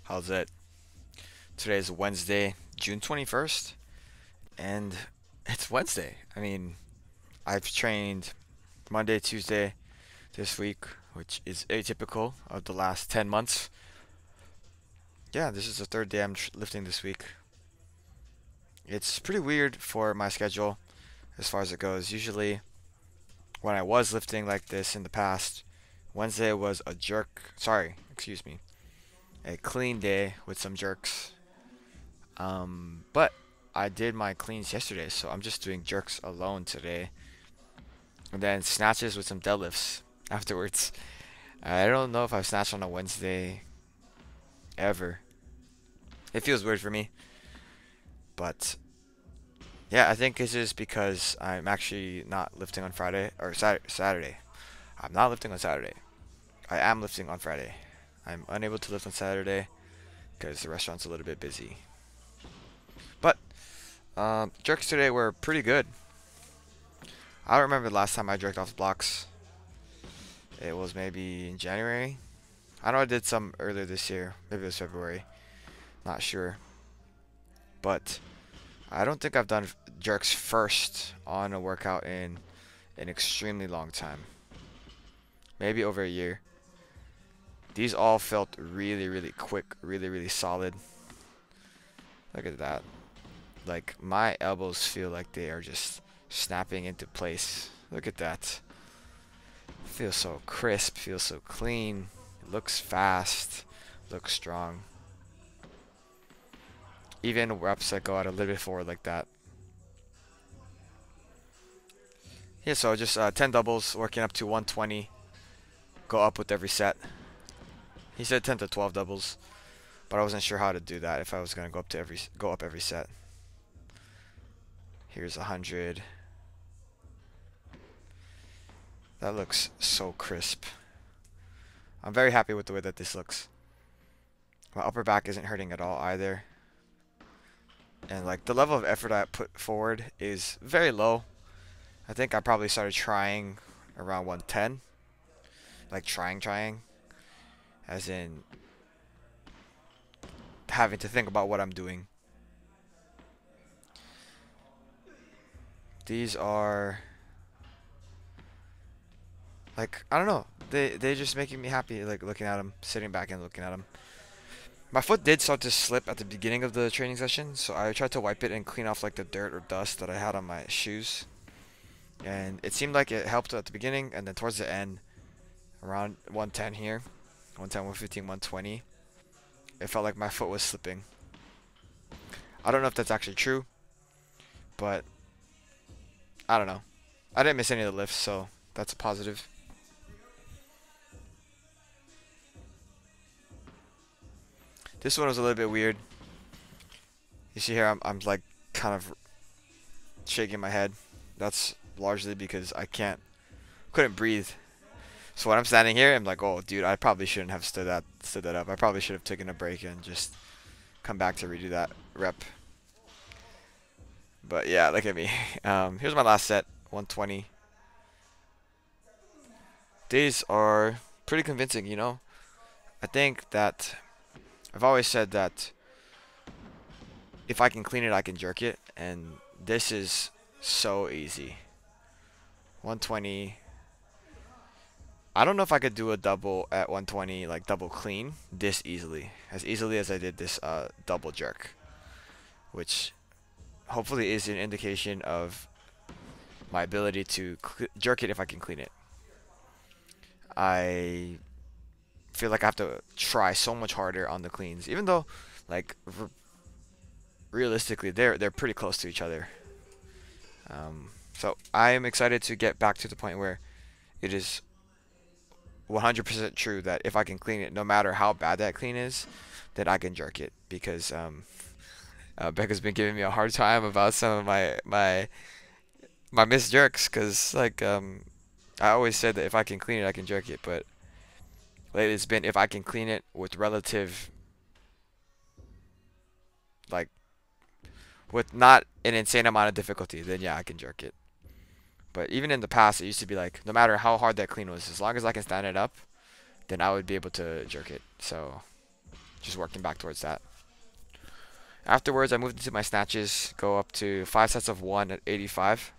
How's it? Today is Wednesday, June 21st, and it's Wednesday. I mean, I've trained Monday, Tuesday this week, which is atypical of the last 10 months. Yeah, this is the third day I'm lifting this week. It's pretty weird for my schedule as far as it goes. Usually, when I was lifting like this in the past, Wednesday was excuse me, a clean day with some jerks. But I did my cleans yesterday, so I'm just doing jerks alone today. And then snatches with some deadlifts afterwards. I don't know if I've snatched on a Wednesday ever. It feels weird for me. But yeah, I think it's just because I'm actually not lifting on Friday or Saturday. I'm not lifting on Saturday. I am lifting on Friday. I'm unable to lift on Saturday because the restaurant's a little bit busy. But jerks today were pretty good. I don't remember the last time I jerked off the blocks. It was maybe in January. I know I did some earlier this year. Maybe it was February. Not sure. But I don't think I've done jerks first on a workout in an extremely long time. Maybe over a year. These all felt really, really quick, really, really solid. Look at that. Like, my elbows feel like they are just snapping into place. Look at that. Feels so crisp, feels so clean. It looks fast, looks strong. Even reps that go out a little bit forward like that. Yeah, so just 10 doubles, working up to 120. Go up with every set. He said 10 to 12 doubles, but I wasn't sure how to do that if I was gonna go up every set. Here's 100. That looks so crisp. I'm very happy with the way that this looks. My upper back isn't hurting at all either. And like the level of effort I put forward is very low. I think I probably started trying around 110. Like trying. As in having to think about what I'm doing. These are like, I don't know. They just making me happy, like looking at them, sitting back and looking at them. My foot did start to slip at the beginning of the training session, so I tried to wipe it and clean off like the dirt or dust that I had on my shoes. And it seemed like it helped at the beginning, and then towards the end, around 110 here, 110, 115, 120, it felt like my foot was slipping. I don't know if that's actually true, but I don't know. I didn't miss any of the lifts, so that's a positive. This one was a little bit weird. You see here, I'm like kind of shaking my head. That's largely because I couldn't breathe. So when I'm standing here, I'm like, oh, dude, I probably shouldn't have stood that up. I probably should have taken a break and just come back to redo that rep. But yeah, look at me. Here's my last set, 120. These are pretty convincing, you know. I think that I've always said that if I can clean it, I can jerk it, and this is so easy. 120. I don't know if I could do a double at 120, like double clean, this easily. As easily as I did this double jerk. Which hopefully is an indication of my ability to jerk it if I can clean it. I feel like I have to try so much harder on the cleans, even though, like, realistically, they're pretty close to each other. So I am excited to get back to the point where it is 100% true that if I can clean it, no matter how bad that clean is, then I can jerk it. Because Becca's been giving me a hard time about some of my missed jerks. Because like I always said that if I can clean it, I can jerk it. But lately it's been if I can clean it with relative, like, with not an insane amount of difficulty, then yeah, I can jerk it. But even in the past, it used to be like, no matter how hard that clean was, as long as I can stand it up, then I would be able to jerk it. So just working back towards that. Afterwards, I moved into my snatches, go up to 5 sets of 1 at 85.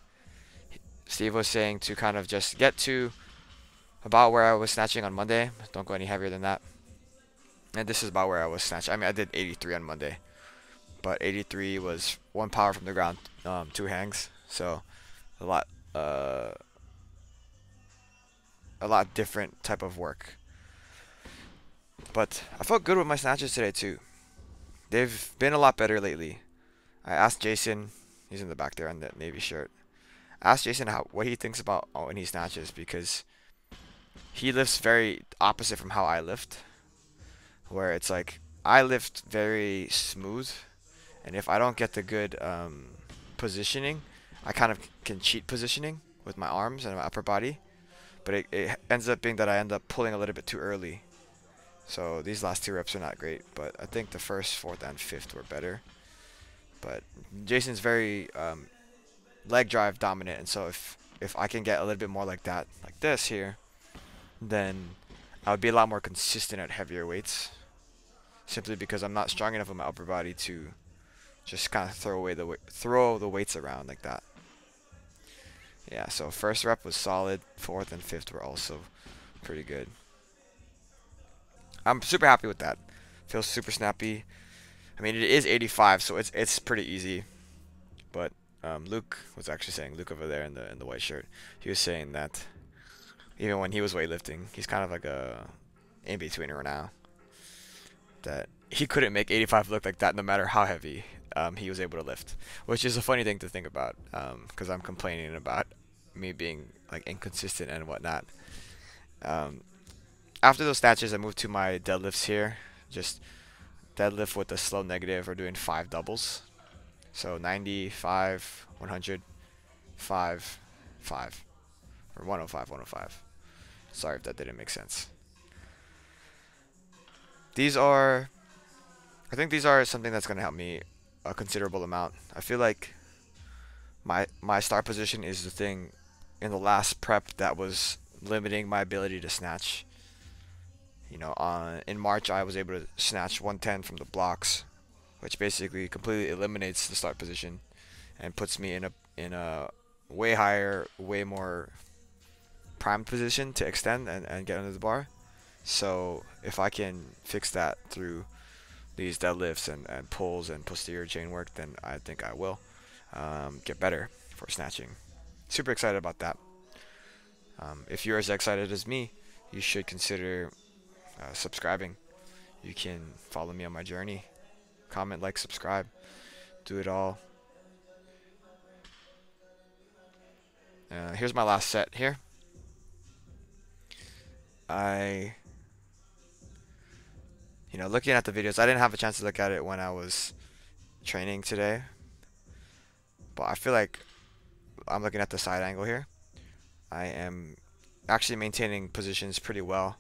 Steve was saying to kind of just get to about where I was snatching on Monday. Don't go any heavier than that. And this is about where I was snatching. I mean, I did 83 on Monday, but 83 was 1 power from the ground, 2 hangs. So a lot, uh, a lot different type of work. But I felt good with my snatches today too. They've been a lot better lately. I asked Jason, he's in the back there on the navy shirt. I asked Jason what he thinks about when he snatches, because he lifts very opposite from how I lift, where it's like I lift very smooth, and if I don't get the good positioning, I kind of can cheat positioning with my arms and my upper body, but it ends up being that I end up pulling a little bit too early. So these last 2 reps are not great, but I think the first, 4th, and 5th were better. But Jason's very leg drive dominant, and so if I can get a little bit more like that, like this here, then I would be a lot more consistent at heavier weights, simply because I'm not strong enough with my upper body to just kind of throw the weights around like that. Yeah, so first rep was solid, 4th and 5th were also pretty good. I'm super happy with that. Feels super snappy. I mean, it is 85, so it's pretty easy. But Luke was actually saying, Luke over there in the white shirt, he was saying that even when he was weightlifting, he's kind of like a in-betweener now. That he couldn't make 85 look like that no matter how heavy he was able to lift, which is a funny thing to think about, because I'm complaining about me being like inconsistent and whatnot. After those snatches, I moved to my deadlifts here. Just deadlift with a slow negative, or doing 5 doubles. So 95, 100, 5, 5, or 105, 105. Sorry if that didn't make sense. I think these are something that's going to help me a considerable amount. I feel like my start position is the thing in the last prep that was limiting my ability to snatch. You know, in March I was able to snatch 110 from the blocks, which basically completely eliminates the start position and puts me in a way higher, way more prime position to extend and get under the bar. So if I can fix that through these deadlifts and pulls and posterior chain work, then I think I will get better for snatching. Super excited about that. If you're as excited as me, you should consider subscribing. You can follow me on my journey. Comment, like, subscribe. Do it all. Here's my last set here. Looking at the videos, I didn't have a chance to look at it when I was training today, but I feel like I'm looking at the side angle here. I am actually maintaining positions pretty well.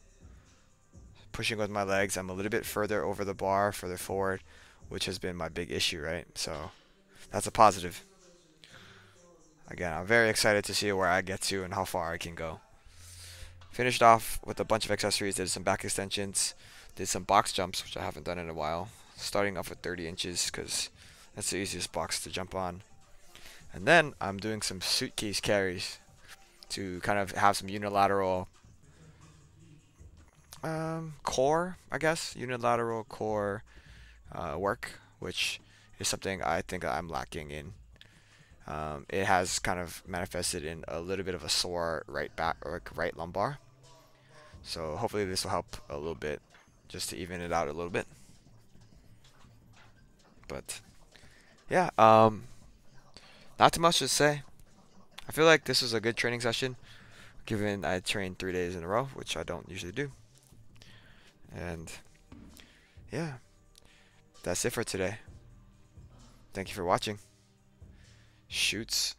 Pushing with my legs, I'm a little bit further over the bar, further forward, which has been my big issue, right? So that's a positive. Again, I'm very excited to see where I get to and how far I can go. Finished off with a bunch of accessories. Did some back extensions, did some box jumps, which I haven't done in a while. Starting off with 30 inches because that's the easiest box to jump on. And then I'm doing some suitcase carries to kind of have some unilateral core, I guess, unilateral core work, which is something I think I'm lacking in. It has kind of manifested in a little bit of a sore right back or right lumbar. So hopefully this will help a little bit, just to even it out a little bit. But yeah, not too much to say. I feel like this was a good training session, given I trained 3 days in a row, which I don't usually do. And yeah, that's it for today. Thank you for watching. Shoots.